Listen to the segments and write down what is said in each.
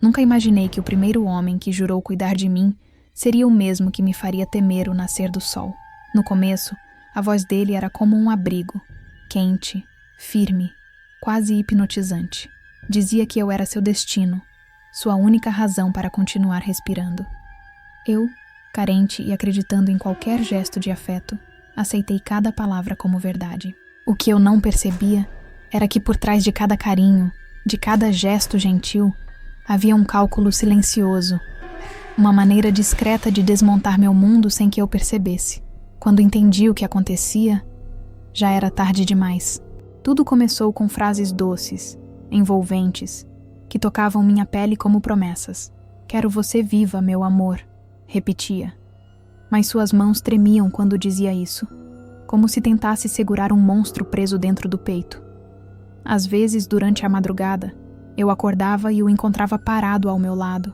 Nunca imaginei que o primeiro homem que jurou cuidar de mim seria o mesmo que me faria temer o nascer do sol. No começo, a voz dele era como um abrigo, quente, firme, quase hipnotizante. Dizia que eu era seu destino, sua única razão para continuar respirando. Eu, carente e acreditando em qualquer gesto de afeto, aceitei cada palavra como verdade. O que eu não percebia era que por trás de cada carinho, de cada gesto gentil, havia um cálculo silencioso, uma maneira discreta de desmontar meu mundo sem que eu percebesse. Quando entendi o que acontecia, já era tarde demais. Tudo começou com frases doces, envolventes, que tocavam minha pele como promessas. "Quero você viva, meu amor", repetia. Mas suas mãos tremiam quando dizia isso, como se tentasse segurar um monstro preso dentro do peito. Às vezes, durante a madrugada, eu acordava e o encontrava parado ao meu lado,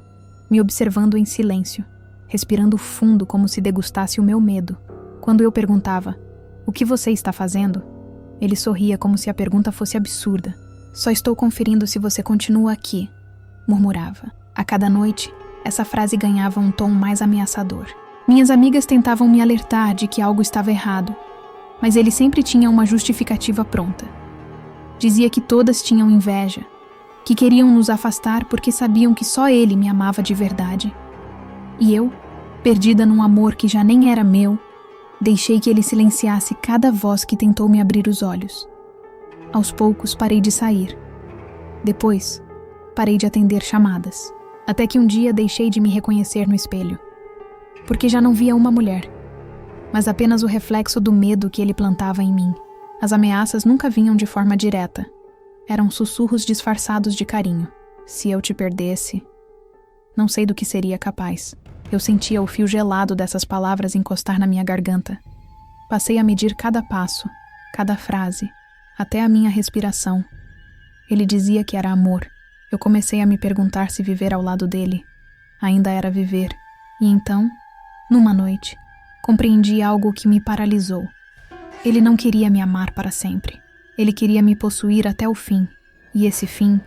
me observando em silêncio, respirando fundo como se degustasse o meu medo. Quando eu perguntava, "O que você está fazendo?", ele sorria como se a pergunta fosse absurda. "Só estou conferindo se você continua aqui", murmurava. A cada noite, essa frase ganhava um tom mais ameaçador. Minhas amigas tentavam me alertar de que algo estava errado, mas ele sempre tinha uma justificativa pronta. Dizia que todas tinham inveja, que queriam nos afastar porque sabiam que só ele me amava de verdade. E eu, perdida num amor que já nem era meu, deixei que ele silenciasse cada voz que tentou me abrir os olhos. Aos poucos parei de sair. Depois, parei de atender chamadas. Até que um dia deixei de me reconhecer no espelho. Porque já não via uma mulher, mas apenas o reflexo do medo que ele plantava em mim. As ameaças nunca vinham de forma direta. Eram sussurros disfarçados de carinho. "Se eu te perdesse, não sei do que seria capaz." Eu sentia o fio gelado dessas palavras encostar na minha garganta. Passei a medir cada passo, cada frase, até a minha respiração. Ele dizia que era amor. Eu comecei a me perguntar se viver ao lado dele ainda era viver. E então, numa noite, compreendi algo que me paralisou. Ele não queria me amar para sempre. Ele queria me possuir até o fim. E esse fim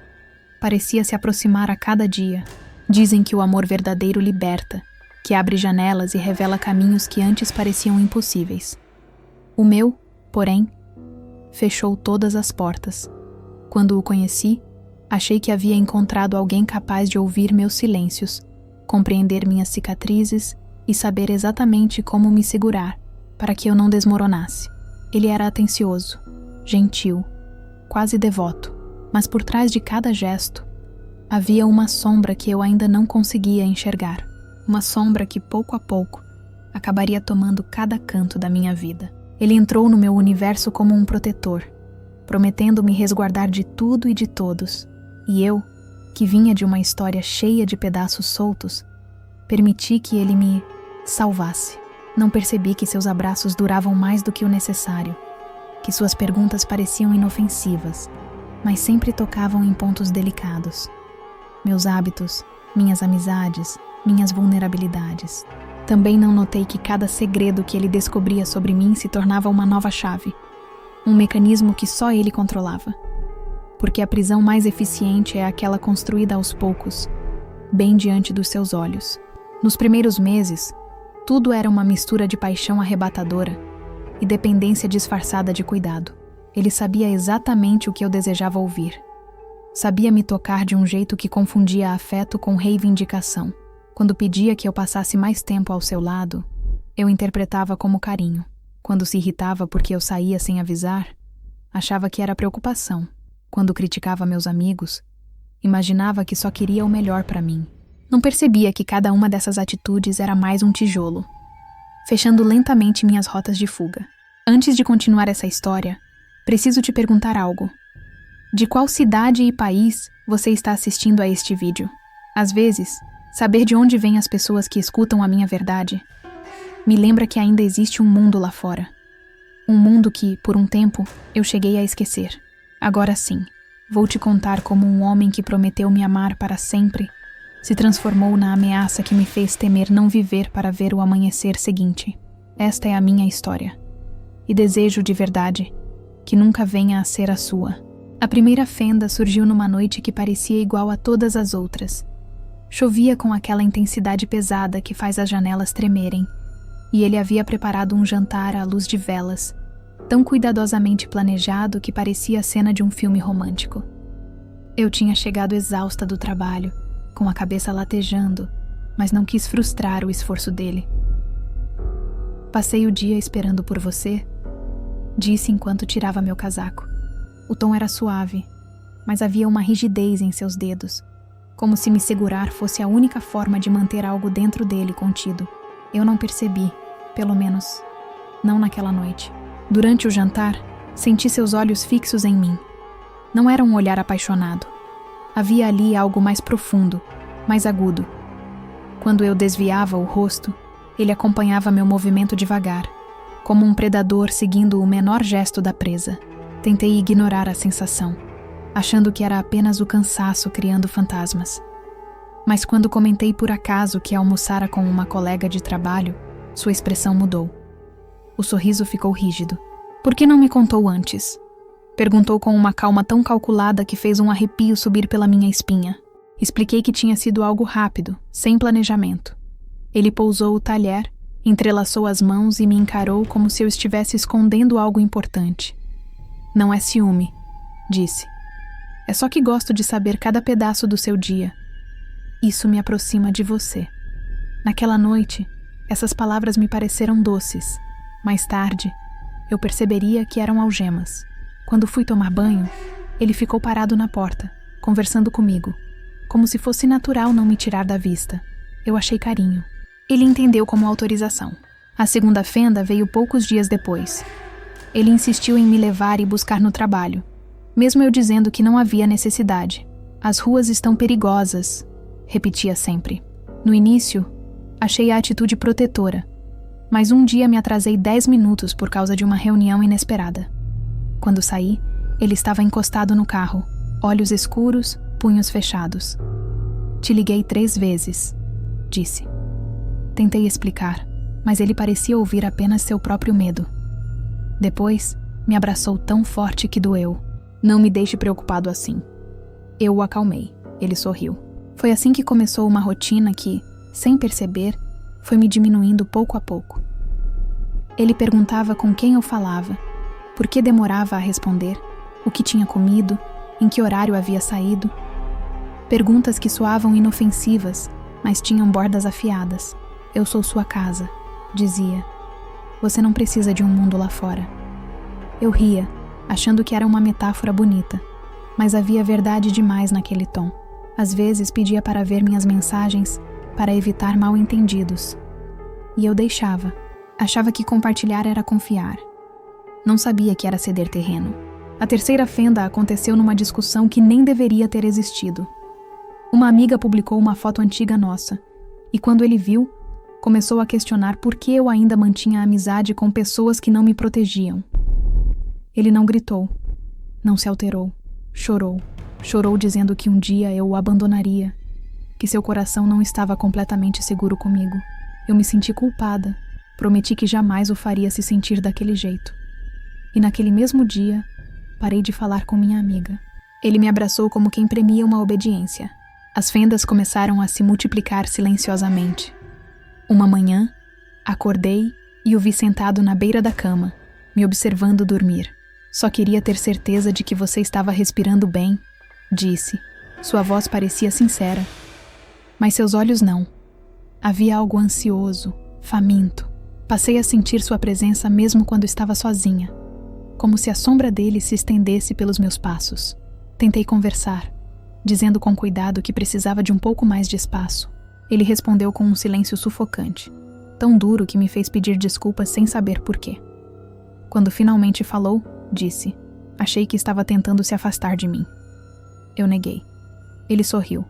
parecia se aproximar a cada dia. Dizem que o amor verdadeiro liberta, que abre janelas e revela caminhos que antes pareciam impossíveis. O meu, porém, fechou todas as portas. Quando o conheci, achei que havia encontrado alguém capaz de ouvir meus silêncios, compreender minhas cicatrizes e saber exatamente como me segurar para que eu não desmoronasse. Ele era atencioso, gentil, quase devoto, mas por trás de cada gesto havia uma sombra que eu ainda não conseguia enxergar. Uma sombra que, pouco a pouco, acabaria tomando cada canto da minha vida. Ele entrou no meu universo como um protetor, prometendo me resguardar de tudo e de todos. E eu, que vinha de uma história cheia de pedaços soltos, permiti que ele me salvasse. Não percebi que seus abraços duravam mais do que o necessário, que suas perguntas pareciam inofensivas, mas sempre tocavam em pontos delicados. Meus hábitos, minhas amizades, minhas vulnerabilidades. Também não notei que cada segredo que ele descobria sobre mim se tornava uma nova chave, um mecanismo que só ele controlava. Porque a prisão mais eficiente é aquela construída aos poucos, bem diante dos seus olhos. Nos primeiros meses, tudo era uma mistura de paixão arrebatadora e dependência disfarçada de cuidado. Ele sabia exatamente o que eu desejava ouvir. Sabia me tocar de um jeito que confundia afeto com reivindicação. Quando pedia que eu passasse mais tempo ao seu lado, eu interpretava como carinho. Quando se irritava porque eu saía sem avisar, achava que era preocupação. Quando criticava meus amigos, imaginava que só queria o melhor para mim. Não percebia que cada uma dessas atitudes era mais um tijolo, fechando lentamente minhas rotas de fuga. Antes de continuar essa história, preciso te perguntar algo. De qual cidade e país você está assistindo a este vídeo? Às vezes, saber de onde vêm as pessoas que escutam a minha verdade me lembra que ainda existe um mundo lá fora. Um mundo que, por um tempo, eu cheguei a esquecer. Agora sim, vou te contar como um homem que prometeu me amar para sempre se transformou na ameaça que me fez temer não viver para ver o amanhecer seguinte. Esta é a minha história. E desejo de verdade que nunca venha a ser a sua. A primeira fenda surgiu numa noite que parecia igual a todas as outras. Chovia com aquela intensidade pesada que faz as janelas tremerem, e ele havia preparado um jantar à luz de velas, tão cuidadosamente planejado que parecia a cena de um filme romântico. Eu tinha chegado exausta do trabalho, com a cabeça latejando, mas não quis frustrar o esforço dele. Passei o dia esperando por você, disse enquanto tirava meu casaco. O tom era suave, mas havia uma rigidez em seus dedos, como se me segurar fosse a única forma de manter algo dentro dele contido. Eu não percebi, pelo menos, não naquela noite. Durante o jantar, senti seus olhos fixos em mim. Não era um olhar apaixonado. Havia ali algo mais profundo, mais agudo. Quando eu desviava o rosto, ele acompanhava meu movimento devagar, como um predador seguindo o menor gesto da presa. Tentei ignorar a sensação, achando que era apenas o cansaço criando fantasmas. Mas quando comentei por acaso que almoçara com uma colega de trabalho, sua expressão mudou. O sorriso ficou rígido. Por que não me contou antes? Perguntou com uma calma tão calculada que fez um arrepio subir pela minha espinha. Expliquei que tinha sido algo rápido, sem planejamento. Ele pousou o talher, entrelaçou as mãos e me encarou como se eu estivesse escondendo algo importante. Não é ciúme, disse. É só que gosto de saber cada pedaço do seu dia. Isso me aproxima de você. Naquela noite, essas palavras me pareceram doces. Mais tarde, eu perceberia que eram algemas. Quando fui tomar banho, ele ficou parado na porta, conversando comigo, como se fosse natural não me tirar da vista. Eu achei carinho. Ele entendeu como autorização. A segunda fenda veio poucos dias depois. Ele insistiu em me levar e buscar no trabalho, mesmo eu dizendo que não havia necessidade. As ruas estão perigosas, repetia sempre. No início, achei a atitude protetora, mas um dia me atrasei 10 minutos por causa de uma reunião inesperada. Quando saí, ele estava encostado no carro, olhos escuros, punhos fechados. Te liguei 3 vezes, disse. Tentei explicar, mas ele parecia ouvir apenas seu próprio medo. Depois, me abraçou tão forte que doeu. Não me deixe preocupado assim. Eu o acalmei. Ele sorriu. Foi assim que começou uma rotina que, sem perceber, foi me diminuindo pouco a pouco. Ele perguntava com quem eu falava, por que demorava a responder, o que tinha comido, em que horário havia saído. Perguntas que soavam inofensivas, mas tinham bordas afiadas. Eu sou sua casa, dizia. Você não precisa de um mundo lá fora. Eu ria, achando que era uma metáfora bonita, mas havia verdade demais naquele tom. Às vezes pedia para ver minhas mensagens para evitar mal-entendidos. E eu deixava. Achava que compartilhar era confiar. Não sabia que era ceder terreno. A terceira fenda aconteceu numa discussão que nem deveria ter existido. Uma amiga publicou uma foto antiga nossa, e quando ele viu, começou a questionar por que eu ainda mantinha amizade com pessoas que não me protegiam. Ele não gritou, não se alterou, chorou. Chorou dizendo que um dia eu o abandonaria, que seu coração não estava completamente seguro comigo. Eu me senti culpada, prometi que jamais o faria se sentir daquele jeito. E naquele mesmo dia, parei de falar com minha amiga. Ele me abraçou como quem premia uma obediência. As fendas começaram a se multiplicar silenciosamente. Uma manhã, acordei e o vi sentado na beira da cama, me observando dormir. Só queria ter certeza de que você estava respirando bem, disse. Sua voz parecia sincera, mas seus olhos não. Havia algo ansioso, faminto. Passei a sentir sua presença mesmo quando estava sozinha, como se a sombra dele se estendesse pelos meus passos. Tentei conversar, dizendo com cuidado que precisava de um pouco mais de espaço. Ele respondeu com um silêncio sufocante, tão duro que me fez pedir desculpas sem saber por quê. Quando finalmente falou, disse, achei que estava tentando se afastar de mim. Eu neguei. Ele sorriu.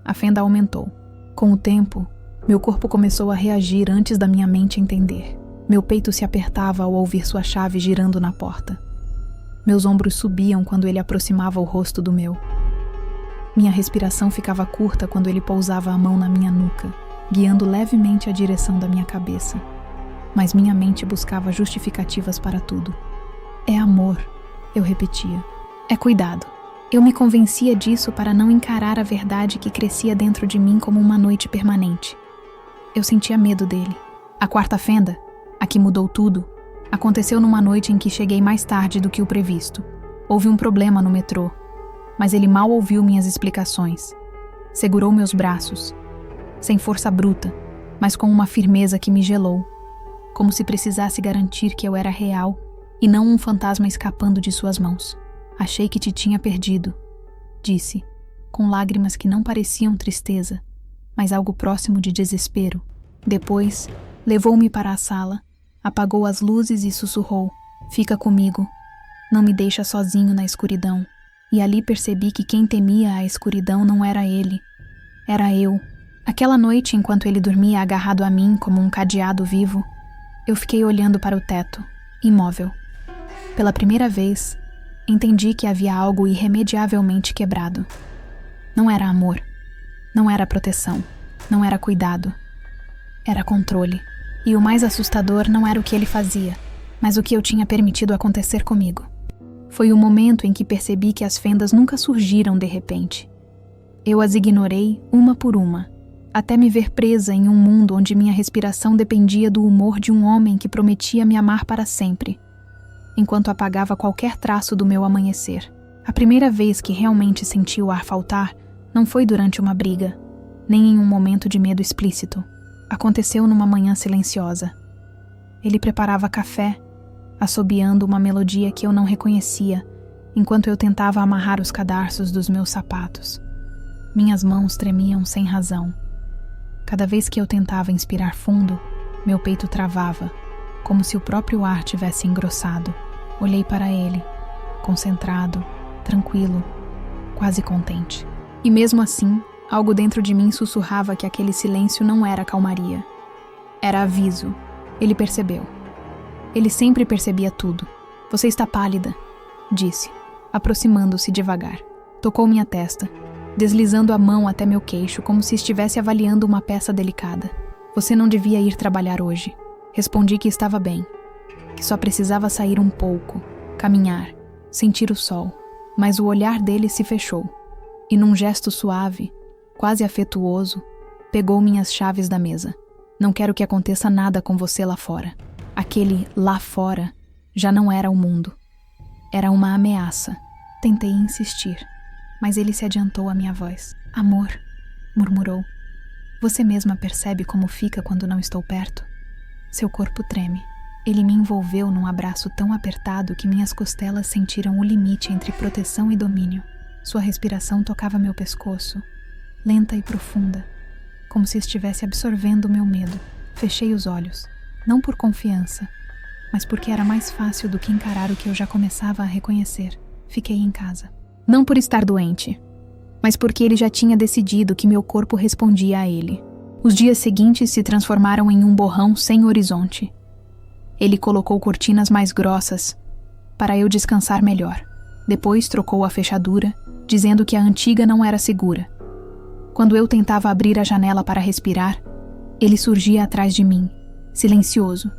A fenda aumentou. Com o tempo, meu corpo começou a reagir antes da minha mente entender. Meu peito se apertava ao ouvir sua chave girando na porta. Meus ombros subiam quando ele aproximava o rosto do meu. Minha respiração ficava curta quando ele pousava a mão na minha nuca, guiando levemente a direção da minha cabeça. Mas minha mente buscava justificativas para tudo. É amor, eu repetia. É cuidado. Eu me convencia disso para não encarar a verdade que crescia dentro de mim como uma noite permanente. Eu sentia medo dele. A quarta fenda, a que mudou tudo, aconteceu numa noite em que cheguei mais tarde do que o previsto. Houve um problema no metrô, mas ele mal ouviu minhas explicações. Segurou meus braços, sem força bruta, mas com uma firmeza que me gelou, como se precisasse garantir que eu era real e não um fantasma escapando de suas mãos. Achei que te tinha perdido, disse, com lágrimas que não pareciam tristeza, mas algo próximo de desespero. Depois, levou-me para a sala, apagou as luzes e sussurrou: fica comigo, não me deixa sozinho na escuridão. E ali percebi que quem temia a escuridão não era ele, era eu. Aquela noite, enquanto ele dormia agarrado a mim como um cadeado vivo, eu fiquei olhando para o teto, imóvel. Pela primeira vez, entendi que havia algo irremediavelmente quebrado. Não era amor, não era proteção, não era cuidado. Era controle. E o mais assustador não era o que ele fazia, mas o que eu tinha permitido acontecer comigo. Foi o momento em que percebi que as fendas nunca surgiram de repente. Eu as ignorei uma por uma, até me ver presa em um mundo onde minha respiração dependia do humor de um homem que prometia me amar para sempre, enquanto apagava qualquer traço do meu amanhecer. A primeira vez que realmente senti o ar faltar não foi durante uma briga, nem em um momento de medo explícito. Aconteceu numa manhã silenciosa. Ele preparava café, assobiando uma melodia que eu não reconhecia, enquanto eu tentava amarrar os cadarços dos meus sapatos. Minhas mãos tremiam sem razão. Cada vez que eu tentava inspirar fundo, meu peito travava, como se o próprio ar tivesse engrossado. Olhei para ele, concentrado, tranquilo, quase contente. E mesmo assim, algo dentro de mim sussurrava que aquele silêncio não era calmaria. Era aviso. Ele percebeu. Ele sempre percebia tudo. Você está pálida, disse, aproximando-se devagar. Tocou minha testa, deslizando a mão até meu queixo como se estivesse avaliando uma peça delicada. Você não devia ir trabalhar hoje. Respondi que estava bem, que só precisava sair um pouco, caminhar, sentir o sol. Mas o olhar dele se fechou, e num gesto suave, quase afetuoso, pegou minhas chaves da mesa. Não quero que aconteça nada com você lá fora. Aquele lá fora já não era o mundo. Era uma ameaça. Tentei insistir, mas ele se adiantou à minha voz. Amor, murmurou. Você mesma percebe como fica quando não estou perto? Seu corpo treme. Ele me envolveu num abraço tão apertado que minhas costelas sentiram o limite entre proteção e domínio. Sua respiração tocava meu pescoço, lenta e profunda, como se estivesse absorvendo o meu medo. Fechei os olhos, não por confiança, mas porque era mais fácil do que encarar o que eu já começava a reconhecer. Fiquei em casa. Não por estar doente, mas porque ele já tinha decidido que meu corpo respondia a ele. Os dias seguintes se transformaram em um borrão sem horizonte. Ele colocou cortinas mais grossas para eu descansar melhor. Depois trocou a fechadura, dizendo que a antiga não era segura. Quando eu tentava abrir a janela para respirar, ele surgia atrás de mim, silencioso,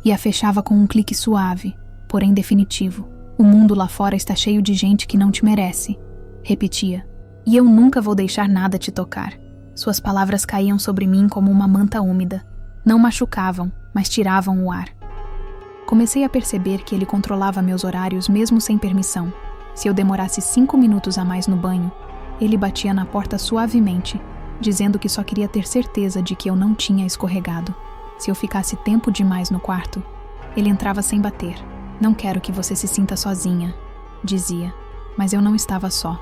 e a fechava com um clique suave, porém definitivo. O mundo lá fora está cheio de gente que não te merece, repetia. E eu nunca vou deixar nada te tocar. Suas palavras caíam sobre mim como uma manta úmida. Não machucavam, mas tiravam o ar. Comecei a perceber que ele controlava meus horários mesmo sem permissão. Se eu demorasse 5 minutos a mais no banho, ele batia na porta suavemente, dizendo que só queria ter certeza de que eu não tinha escorregado. Se eu ficasse tempo demais no quarto, ele entrava sem bater. Não quero que você se sinta sozinha, dizia. Mas eu não estava só.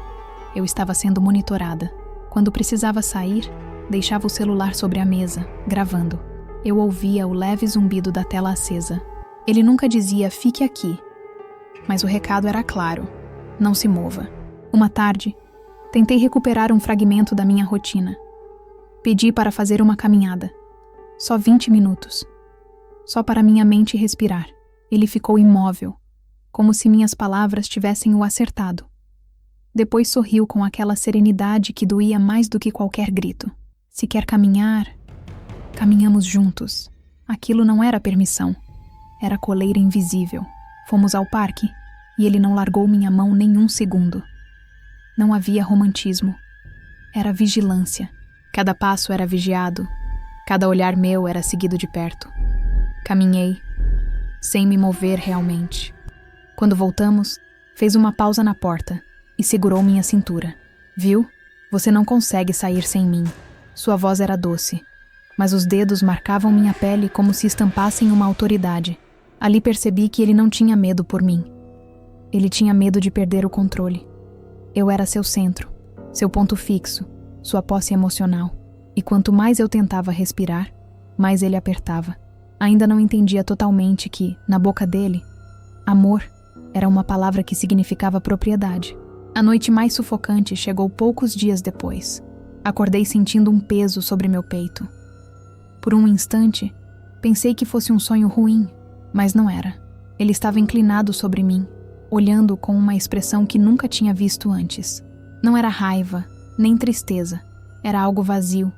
Eu estava sendo monitorada. Quando precisava sair, deixava o celular sobre a mesa, gravando. Eu ouvia o leve zumbido da tela acesa. Ele nunca dizia "fique aqui", mas o recado era claro: não se mova. Uma tarde, tentei recuperar um fragmento da minha rotina. Pedi para fazer uma caminhada. Só 20 minutos. Só para minha mente respirar. Ele ficou imóvel, como se minhas palavras tivessem o acertado. Depois sorriu com aquela serenidade que doía mais do que qualquer grito. Se quer caminhar, caminhamos juntos. Aquilo não era permissão. Era coleira invisível. Fomos ao parque e ele não largou minha mão nem um segundo. Não havia romantismo. Era vigilância. Cada passo era vigiado. Cada olhar meu era seguido de perto. Caminhei, sem me mover realmente. Quando voltamos, fez uma pausa na porta e segurou minha cintura. Viu? Você não consegue sair sem mim. Sua voz era doce, mas os dedos marcavam minha pele como se estampassem uma autoridade. Ali percebi que ele não tinha medo por mim. Ele tinha medo de perder o controle. Eu era seu centro, seu ponto fixo, sua posse emocional. E quanto mais eu tentava respirar, mais ele apertava. Ainda não entendia totalmente que, na boca dele, amor era uma palavra que significava propriedade. A noite mais sufocante chegou poucos dias depois. Acordei sentindo um peso sobre meu peito. Por um instante, pensei que fosse um sonho ruim, mas não era. Ele estava inclinado sobre mim, olhando com uma expressão que nunca tinha visto antes. Não era raiva, nem tristeza. Era algo vazio,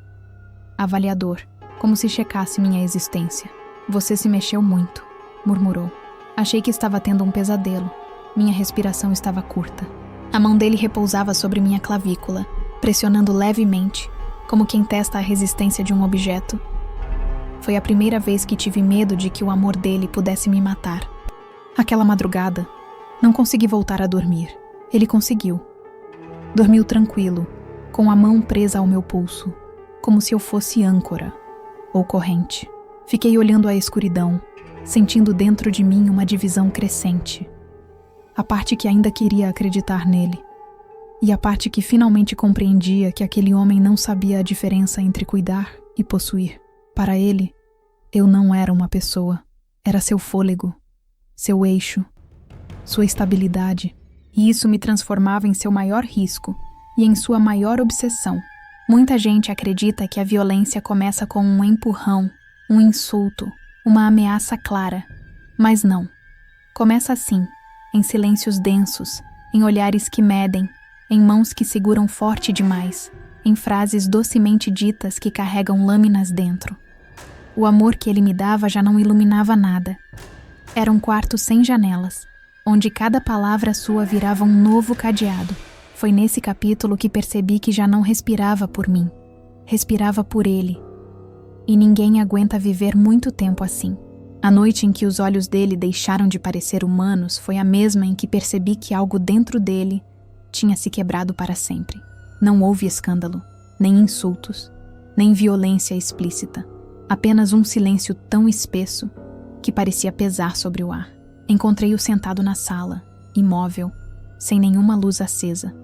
avaliador, como se checasse minha existência. Você se mexeu muito, murmurou. Achei que estava tendo um pesadelo. Minha respiração estava curta. A mão dele repousava sobre minha clavícula, pressionando levemente, como quem testa a resistência de um objeto. Foi a primeira vez que tive medo de que o amor dele pudesse me matar. Aquela madrugada, não consegui voltar a dormir. Ele conseguiu. Dormiu tranquilo, com a mão presa ao meu pulso, como se eu fosse âncora ou corrente. Fiquei olhando a escuridão, sentindo dentro de mim uma divisão crescente. A parte que ainda queria acreditar nele, e a parte que finalmente compreendia que aquele homem não sabia a diferença entre cuidar e possuir. Para ele, eu não era uma pessoa. Era seu fôlego, seu eixo, sua estabilidade. E isso me transformava em seu maior risco e em sua maior obsessão. Muita gente acredita que a violência começa com um empurrão, um insulto, uma ameaça clara. Mas não. Começa assim, em silêncios densos, em olhares que medem, em mãos que seguram forte demais, em frases docemente ditas que carregam lâminas dentro. O amor que ele me dava já não iluminava nada. Era um quarto sem janelas, onde cada palavra sua virava um novo cadeado. Foi nesse capítulo que percebi que já não respirava por mim. Respirava por ele. E ninguém aguenta viver muito tempo assim. A noite em que os olhos dele deixaram de parecer humanos foi a mesma em que percebi que algo dentro dele tinha se quebrado para sempre. Não houve escândalo, nem insultos, nem violência explícita. Apenas um silêncio tão espesso que parecia pesar sobre o ar. Encontrei-o sentado na sala, imóvel, sem nenhuma luz acesa.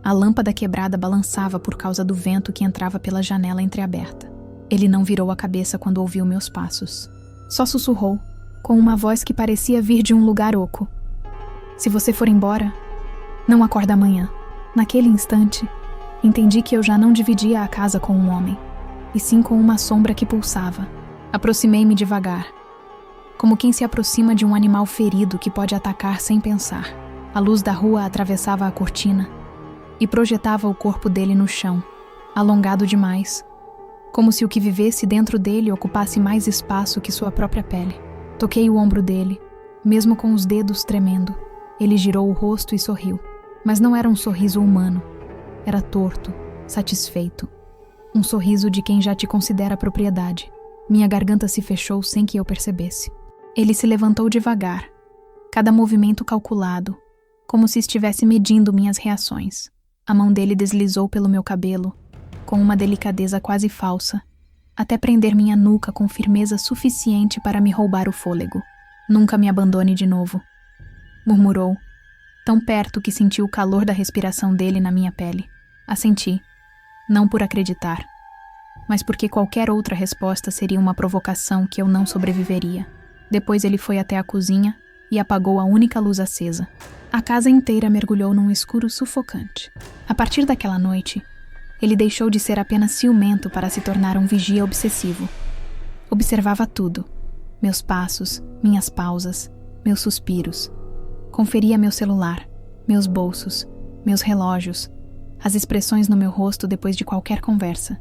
A lâmpada quebrada balançava por causa do vento que entrava pela janela entreaberta. Ele não virou a cabeça quando ouviu meus passos. Só sussurrou, com uma voz que parecia vir de um lugar oco. Se você for embora, não acorda amanhã. Naquele instante, entendi que eu já não dividia a casa com um homem, e sim com uma sombra que pulsava. Aproximei-me devagar, como quem se aproxima de um animal ferido que pode atacar sem pensar. A luz da rua atravessava a cortina e projetava o corpo dele no chão, alongado demais, como se o que vivesse dentro dele ocupasse mais espaço que sua própria pele. Toquei o ombro dele, mesmo com os dedos tremendo. Ele girou o rosto e sorriu, mas não era um sorriso humano. Era torto, satisfeito. Um sorriso de quem já te considera propriedade. Minha garganta se fechou sem que eu percebesse. Ele se levantou devagar, cada movimento calculado, como se estivesse medindo minhas reações. A mão dele deslizou pelo meu cabelo, com uma delicadeza quase falsa, até prender minha nuca com firmeza suficiente para me roubar o fôlego. Nunca me abandone de novo, murmurou, tão perto que senti o calor da respiração dele na minha pele. Assenti, não por acreditar, mas porque qualquer outra resposta seria uma provocação que eu não sobreviveria. Depois ele foi até a cozinha e apagou a única luz acesa. A casa inteira mergulhou num escuro sufocante. A partir daquela noite, ele deixou de ser apenas ciumento para se tornar um vigia obsessivo. Observava tudo: meus passos, minhas pausas, meus suspiros. Conferia meu celular, meus bolsos, meus relógios, as expressões no meu rosto depois de qualquer conversa.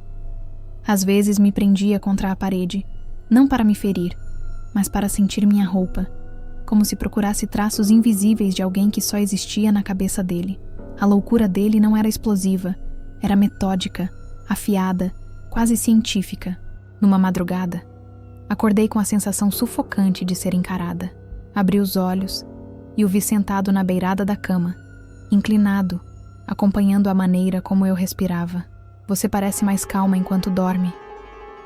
Às vezes me prendia contra a parede, não para me ferir, mas para sentir minha roupa, como se procurasse traços invisíveis de alguém que só existia na cabeça dele. A loucura dele não era explosiva, era metódica, afiada, quase científica. Numa madrugada, acordei com a sensação sufocante de ser encarada. Abri os olhos e o vi sentado na beirada da cama, inclinado, acompanhando a maneira como eu respirava. Você parece mais calma enquanto dorme,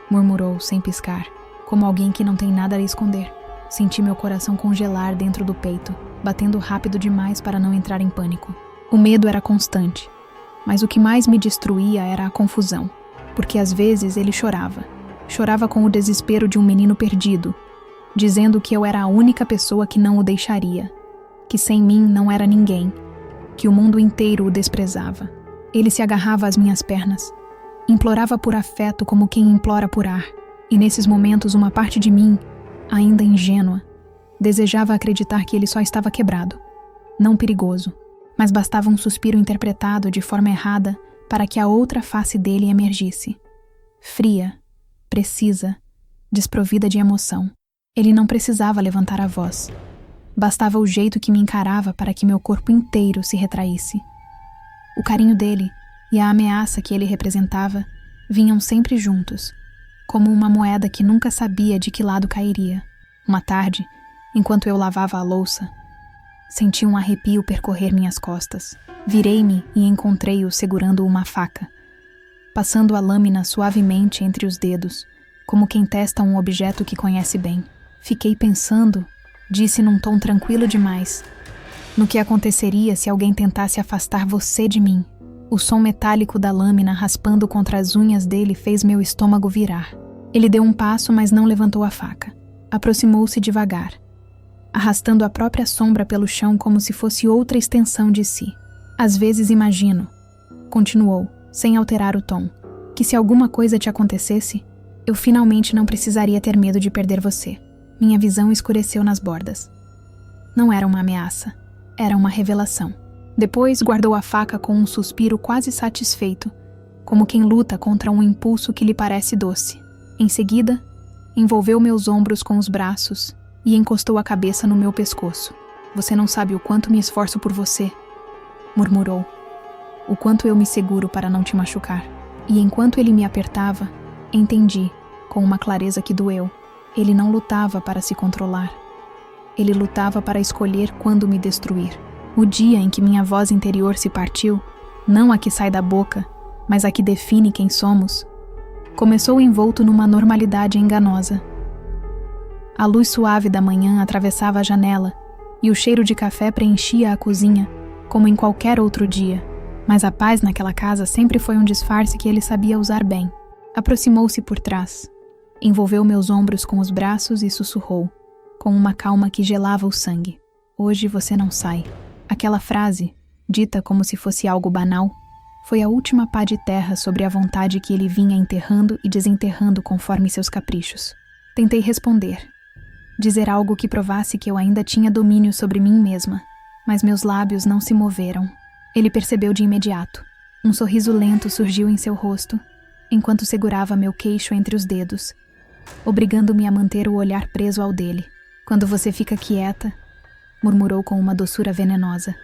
murmurou sem piscar, como alguém que não tem nada a esconder. Senti meu coração congelar dentro do peito, batendo rápido demais para não entrar em pânico. O medo era constante, mas o que mais me destruía era a confusão, porque às vezes ele chorava. Chorava com o desespero de um menino perdido, dizendo que eu era a única pessoa que não o deixaria, que sem mim não era ninguém, que o mundo inteiro o desprezava. Ele se agarrava às minhas pernas, implorava por afeto como quem implora por ar, e nesses momentos uma parte de mim, ainda ingênua, desejava acreditar que ele só estava quebrado, não perigoso, mas bastava um suspiro interpretado de forma errada para que a outra face dele emergisse. Fria, precisa, desprovida de emoção. Ele não precisava levantar a voz. Bastava o jeito que me encarava para que meu corpo inteiro se retraísse. O carinho dele e a ameaça que ele representava vinham sempre juntos, como uma moeda que nunca sabia de que lado cairia. Uma tarde, enquanto eu lavava a louça, senti um arrepio percorrer minhas costas. Virei-me e encontrei-o segurando uma faca, passando a lâmina suavemente entre os dedos, como quem testa um objeto que conhece bem. Fiquei pensando, disse num tom tranquilo demais, no que aconteceria se alguém tentasse afastar você de mim. O som metálico da lâmina raspando contra as unhas dele fez meu estômago virar. Ele deu um passo, mas não levantou a faca. Aproximou-se devagar, arrastando a própria sombra pelo chão como se fosse outra extensão de si. Às vezes imagino, continuou, sem alterar o tom, que se alguma coisa te acontecesse, eu finalmente não precisaria ter medo de perder você. Minha visão escureceu nas bordas. Não era uma ameaça, era uma revelação. Depois guardou a faca com um suspiro quase satisfeito, como quem luta contra um impulso que lhe parece doce. Em seguida, envolveu meus ombros com os braços e encostou a cabeça no meu pescoço. Você não sabe o quanto me esforço por você, murmurou. O quanto eu me seguro para não te machucar. E enquanto ele me apertava, entendi, com uma clareza que doeu, ele não lutava para se controlar. Ele lutava para escolher quando me destruir. O dia em que minha voz interior se partiu, não a que sai da boca, mas a que define quem somos, começou envolto numa normalidade enganosa. A luz suave da manhã atravessava a janela e o cheiro de café preenchia a cozinha, como em qualquer outro dia. Mas a paz naquela casa sempre foi um disfarce que ele sabia usar bem. Aproximou-se por trás, envolveu meus ombros com os braços e sussurrou, com uma calma que gelava o sangue. Hoje você não sai. Aquela frase, dita como se fosse algo banal, foi a última pá de terra sobre a vontade que ele vinha enterrando e desenterrando conforme seus caprichos. Tentei responder, dizer algo que provasse que eu ainda tinha domínio sobre mim mesma, mas meus lábios não se moveram. Ele percebeu de imediato. Um sorriso lento surgiu em seu rosto, enquanto segurava meu queixo entre os dedos, obrigando-me a manter o olhar preso ao dele. Quando você fica quieta, murmurou com uma doçura venenosa.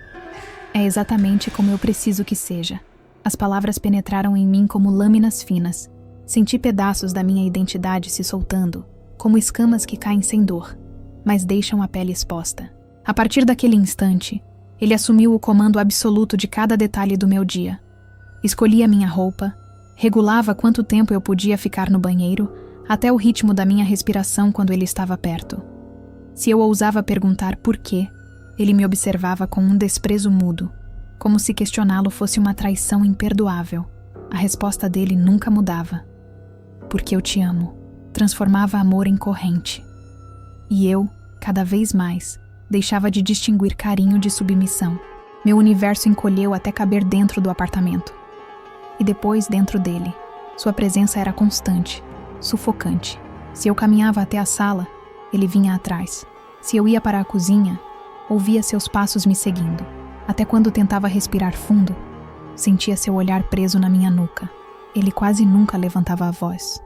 É exatamente como eu preciso que seja. As palavras penetraram em mim como lâminas finas. Senti pedaços da minha identidade se soltando, como escamas que caem sem dor, mas deixam a pele exposta. A partir daquele instante, ele assumiu o comando absoluto de cada detalhe do meu dia. Escolhia minha roupa, regulava quanto tempo eu podia ficar no banheiro, até o ritmo da minha respiração quando ele estava perto. Se eu ousava perguntar por quê, ele me observava com um desprezo mudo, como se questioná-lo fosse uma traição imperdoável. A resposta dele nunca mudava. Porque eu te amo. Transformava amor em corrente. E eu, cada vez mais, deixava de distinguir carinho de submissão. Meu universo encolheu até caber dentro do apartamento. E depois dentro dele. Sua presença era constante, sufocante. Se eu caminhava até a sala, ele vinha atrás. Se eu ia para a cozinha, ouvia seus passos me seguindo. Até quando tentava respirar fundo, sentia seu olhar preso na minha nuca. Ele quase nunca levantava a voz.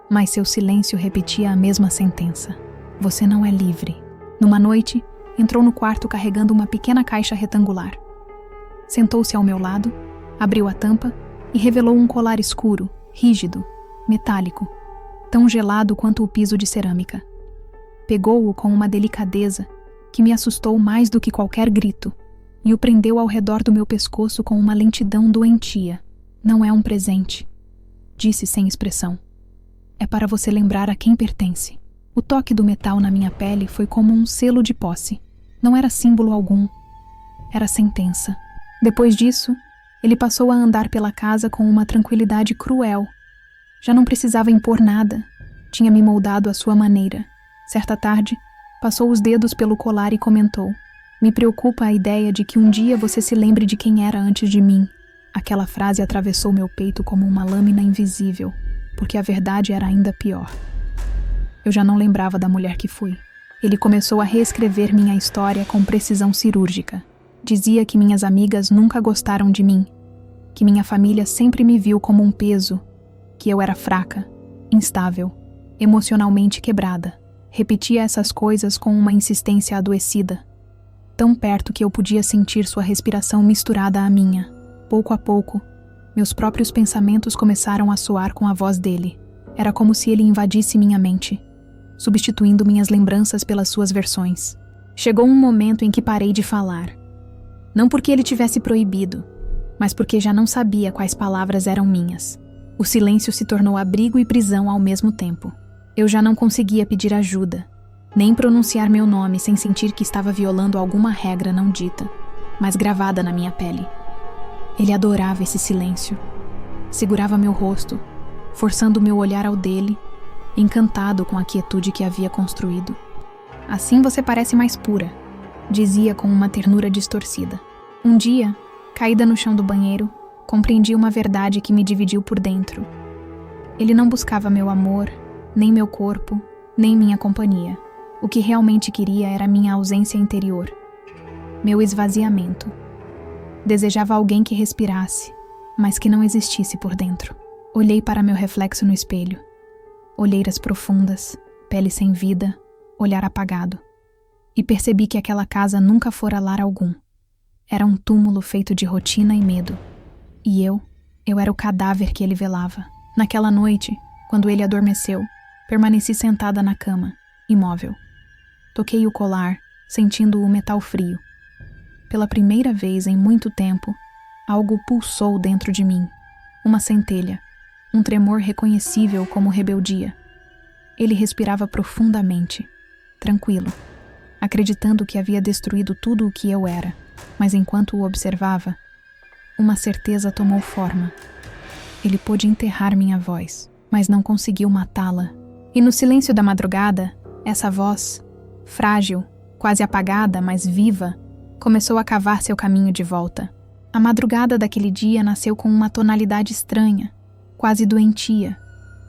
Mas seu silêncio repetia a mesma sentença. Você não é livre. Numa noite, entrou no quarto carregando uma pequena caixa retangular. Sentou-se ao meu lado, abriu a tampa e revelou um colar escuro, rígido, metálico, tão gelado quanto o piso de cerâmica. Pegou-o com uma delicadeza que me assustou mais do que qualquer grito e o prendeu ao redor do meu pescoço com uma lentidão doentia. Não é um presente, disse sem expressão. É para você lembrar a quem pertence. O toque do metal na minha pele foi como um selo de posse. Não era símbolo algum. Era sentença. Depois disso, ele passou a andar pela casa com uma tranquilidade cruel. Já não precisava impor nada. Tinha me moldado à sua maneira. Certa tarde, passou os dedos pelo colar e comentou: me preocupa a ideia de que um dia você se lembre de quem era antes de mim. Aquela frase atravessou meu peito como uma lâmina invisível, porque a verdade era ainda pior. Eu já não lembrava da mulher que fui. Ele começou a reescrever minha história com precisão cirúrgica. Dizia que minhas amigas nunca gostaram de mim, que minha família sempre me viu como um peso, que eu era fraca, instável, emocionalmente quebrada. Repetia essas coisas com uma insistência adoecida, tão perto que eu podia sentir sua respiração misturada à minha. Pouco a pouco, meus próprios pensamentos começaram a soar com a voz dele. Era como se ele invadisse minha mente, substituindo minhas lembranças pelas suas versões. Chegou um momento em que parei de falar. Não porque ele tivesse proibido, mas porque já não sabia quais palavras eram minhas. O silêncio se tornou abrigo e prisão ao mesmo tempo. Eu já não conseguia pedir ajuda, nem pronunciar meu nome sem sentir que estava violando alguma regra não dita, mas gravada na minha pele. Ele adorava esse silêncio. Segurava meu rosto, forçando meu olhar ao dele, encantado com a quietude que havia construído. Assim você parece mais pura, dizia com uma ternura distorcida. Um dia, caída no chão do banheiro, compreendi uma verdade que me dividiu por dentro. Ele não buscava meu amor, nem meu corpo, nem minha companhia. O que realmente queria era minha ausência interior, meu esvaziamento. Desejava alguém que respirasse, mas que não existisse por dentro. Olhei para meu reflexo no espelho. Olheiras profundas, pele sem vida, olhar apagado. E percebi que aquela casa nunca fora lar algum. Era um túmulo feito de rotina e medo. E eu era o cadáver que ele velava. Naquela noite, quando ele adormeceu, permaneci sentada na cama, imóvel. Toquei o colar, sentindo o metal frio. Pela primeira vez em muito tempo, algo pulsou dentro de mim. Uma centelha, um tremor reconhecível como rebeldia. Ele respirava profundamente, tranquilo, acreditando que havia destruído tudo o que eu era, mas enquanto o observava, uma certeza tomou forma. Ele pôde enterrar minha voz, mas não conseguiu matá-la. E no silêncio da madrugada, essa voz, frágil, quase apagada, mas viva, começou a cavar seu caminho de volta. A madrugada daquele dia nasceu com uma tonalidade estranha, quase doentia,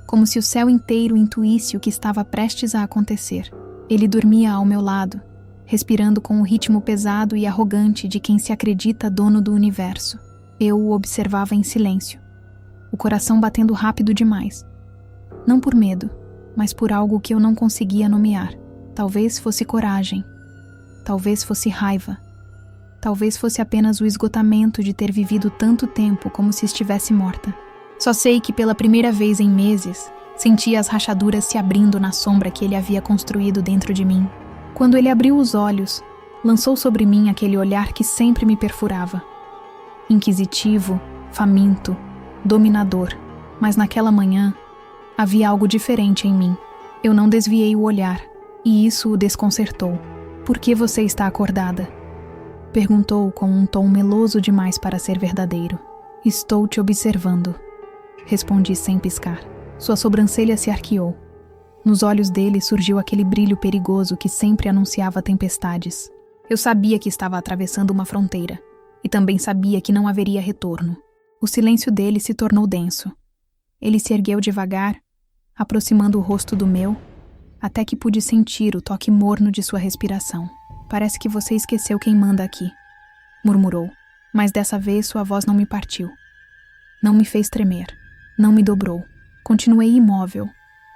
como se o céu inteiro intuísse o que estava prestes a acontecer. Ele dormia ao meu lado, respirando com o ritmo pesado e arrogante de quem se acredita dono do universo. Eu o observava em silêncio, o coração batendo rápido demais. Não por medo, mas por algo que eu não conseguia nomear. Talvez fosse coragem, talvez fosse raiva, talvez fosse apenas o esgotamento de ter vivido tanto tempo como se estivesse morta. Só sei que pela primeira vez em meses, sentia as rachaduras se abrindo na sombra que ele havia construído dentro de mim. Quando ele abriu os olhos, lançou sobre mim aquele olhar que sempre me perfurava. Inquisitivo, faminto, dominador. Mas naquela manhã, havia algo diferente em mim. Eu não desviei o olhar, e isso o desconcertou. Por que você está acordada? Perguntou com um tom meloso demais para ser verdadeiro. Estou te observando. Respondi sem piscar. Sua sobrancelha se arqueou. Nos olhos dele surgiu aquele brilho perigoso que sempre anunciava tempestades. Eu sabia que estava atravessando uma fronteira, e também sabia que não haveria retorno. O silêncio dele se tornou denso. Ele se ergueu devagar, aproximando o rosto do meu, até que pude sentir o toque morno de sua respiração. Parece que você esqueceu quem manda aqui, murmurou, mas dessa vez sua voz não me partiu. Não me fez tremer, não me dobrou. Continuei imóvel,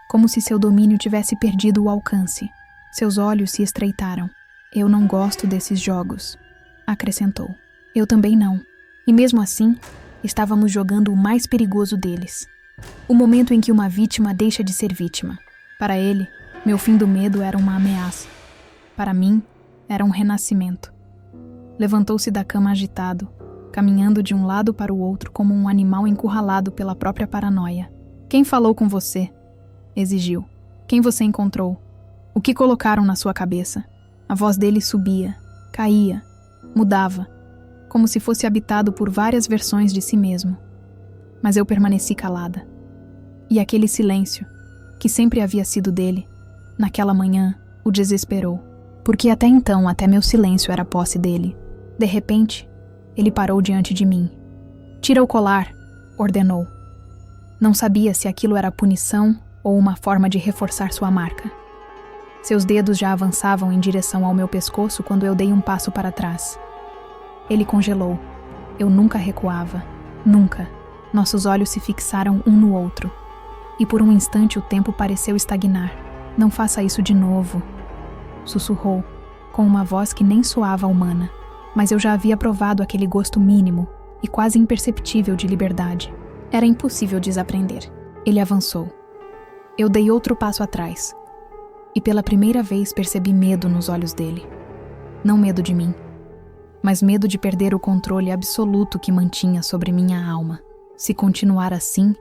como se seu domínio tivesse perdido o alcance. Seus olhos se estreitaram. Eu não gosto desses jogos, acrescentou. Eu também não, E mesmo assim, estávamos jogando o mais perigoso deles. O momento em que uma vítima deixa de ser vítima. Para ele, meu fim do medo era uma ameaça. Para mim, era um renascimento. Levantou-se da cama agitado, caminhando de um lado para o outro como um animal encurralado pela própria paranoia. Quem falou com você? Exigiu. Quem você encontrou? O que colocaram na sua cabeça? A voz dele subia, caía, mudava, como se fosse habitado por várias versões de si mesmo. Mas eu permaneci calada. E aquele silêncio, que sempre havia sido dele, naquela manhã, o desesperou. Porque até então, até meu silêncio era posse dele. De repente, ele parou diante de mim. Tira o colar, ordenou. Não sabia se aquilo era punição ou uma forma de reforçar sua marca. Seus dedos já avançavam em direção ao meu pescoço quando eu dei um passo para trás. Ele congelou. Eu nunca recuava. Nunca. Nossos olhos se fixaram um no outro. E por um instante o tempo pareceu estagnar. Não faça isso de novo, sussurrou, com uma voz que nem soava humana. Mas eu já havia provado aquele gosto mínimo e quase imperceptível de liberdade. Era impossível desaprender. Ele avançou. Eu dei outro passo atrás. E pela primeira vez percebi medo nos olhos dele. Não medo de mim, mas medo de perder o controle absoluto que mantinha sobre minha alma. Se continuar assim,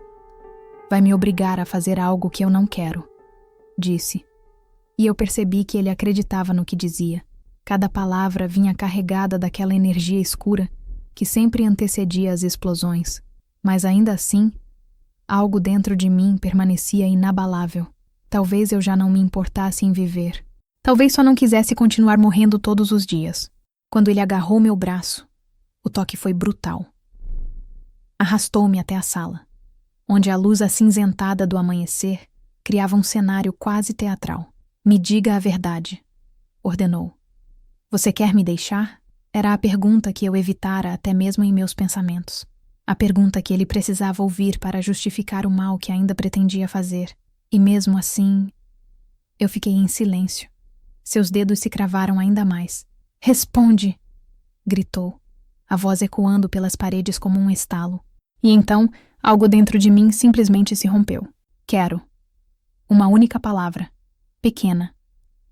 vai me obrigar a fazer algo que eu não quero, disse. E eu percebi que ele acreditava no que dizia. Cada palavra vinha carregada daquela energia escura que sempre antecedia as explosões. Mas ainda assim, algo dentro de mim permanecia inabalável. Talvez eu já não me importasse em viver. Talvez só não quisesse continuar morrendo todos os dias. Quando ele agarrou meu braço, o toque foi brutal. Arrastou-me até a sala, onde a luz acinzentada do amanhecer criava um cenário quase teatral. Me diga a verdade, ordenou. Você quer me deixar? Era a pergunta que eu evitara até mesmo em meus pensamentos. A pergunta que ele precisava ouvir para justificar o mal que ainda pretendia fazer. E mesmo assim, eu fiquei em silêncio. Seus dedos se cravaram ainda mais. Responde! Gritou, a voz ecoando pelas paredes como um estalo. E então, algo dentro de mim simplesmente se rompeu. Quero. Uma única palavra. Pequena.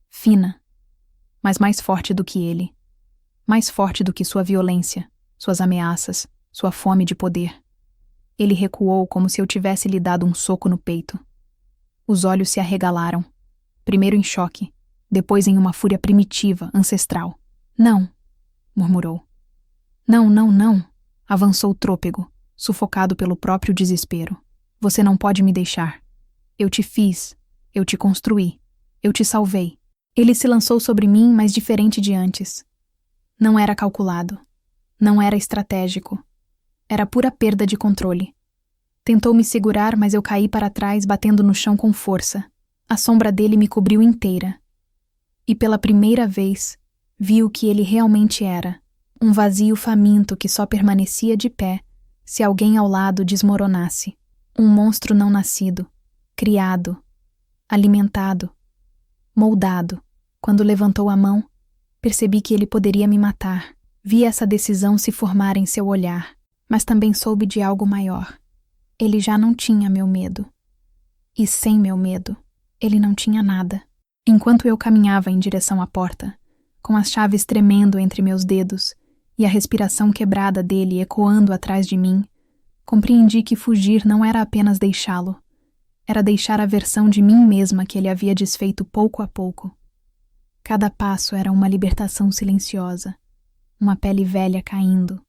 Fina. Mas mais forte do que ele. Mais forte do que sua violência, suas ameaças, sua fome de poder. Ele recuou como se eu tivesse lhe dado um soco no peito. Os olhos se arregalaram, primeiro em choque, depois em uma fúria primitiva, ancestral. Não, murmurou. Não, não, não, avançou trôpego, sufocado pelo próprio desespero. Você não pode me deixar. Eu te fiz, eu te construí, eu te salvei. Ele se lançou sobre mim, mas diferente de antes. Não era calculado. Não era estratégico. Era pura perda de controle. Tentou me segurar, mas eu caí para trás, batendo no chão com força. A sombra dele me cobriu inteira. E pela primeira vez, vi o que ele realmente era. Um vazio faminto que só permanecia de pé se alguém ao lado desmoronasse. Um monstro não nascido, criado, alimentado, moldado. Quando levantou a mão, percebi que ele poderia me matar. Vi essa decisão se formar em seu olhar, mas também soube de algo maior. Ele já não tinha meu medo. E sem meu medo, ele não tinha nada. Enquanto eu caminhava em direção à porta, com as chaves tremendo entre meus dedos e a respiração quebrada dele ecoando atrás de mim, compreendi que fugir não era apenas deixá-lo. Era deixar a versão de mim mesma que ele havia desfeito pouco a pouco. Cada passo era uma libertação silenciosa, uma pele velha caindo,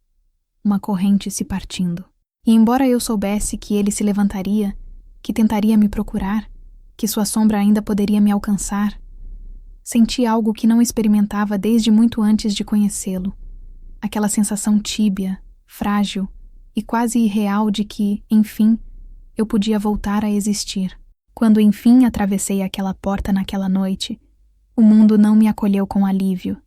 uma corrente se partindo. E embora eu soubesse que ele se levantaria, que tentaria me procurar, que sua sombra ainda poderia me alcançar, senti algo que não experimentava desde muito antes de conhecê-lo. Aquela sensação tíbia, frágil e quase irreal de que, enfim, eu podia voltar a existir. Quando enfim atravessei aquela porta naquela noite, o mundo não me acolheu com alívio,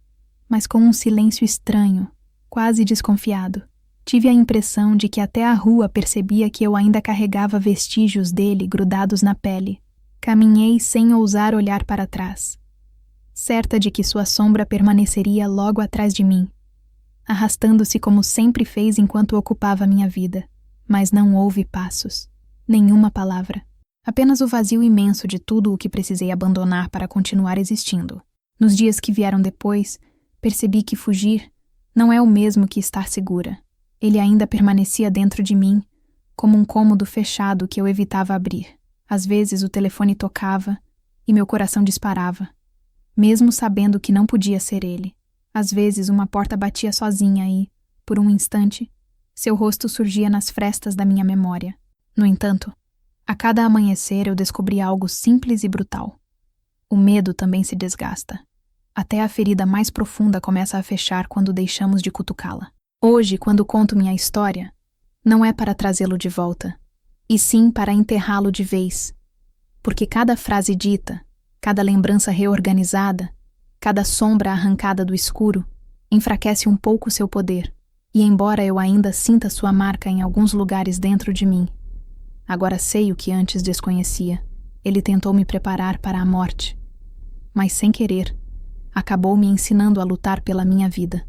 mas com um silêncio estranho, quase desconfiado. Tive a impressão de que até a rua percebia que eu ainda carregava vestígios dele grudados na pele. Caminhei sem ousar olhar para trás, certa de que sua sombra permaneceria logo atrás de mim, arrastando-se como sempre fez enquanto ocupava minha vida. Mas não houve passos, nenhuma palavra. Apenas o vazio imenso de tudo o que precisei abandonar para continuar existindo. Nos dias que vieram depois, percebi que fugir não é o mesmo que estar segura. Ele ainda permanecia dentro de mim, como um cômodo fechado que eu evitava abrir. Às vezes o telefone tocava e meu coração disparava, mesmo sabendo que não podia ser ele. Às vezes uma porta batia sozinha e, por um instante, seu rosto surgia nas frestas da minha memória. No entanto, a cada amanhecer eu descobri algo simples e brutal. O medo também se desgasta. Até a ferida mais profunda começa a fechar quando deixamos de cutucá-la. Hoje, quando conto minha história, não é para trazê-lo de volta, e sim para enterrá-lo de vez. Porque cada frase dita, cada lembrança reorganizada, cada sombra arrancada do escuro, enfraquece um pouco seu poder, e embora eu ainda sinta sua marca em alguns lugares dentro de mim, agora sei o que antes desconhecia. Ele tentou me preparar para a morte, mas sem querer, acabou me ensinando a lutar pela minha vida.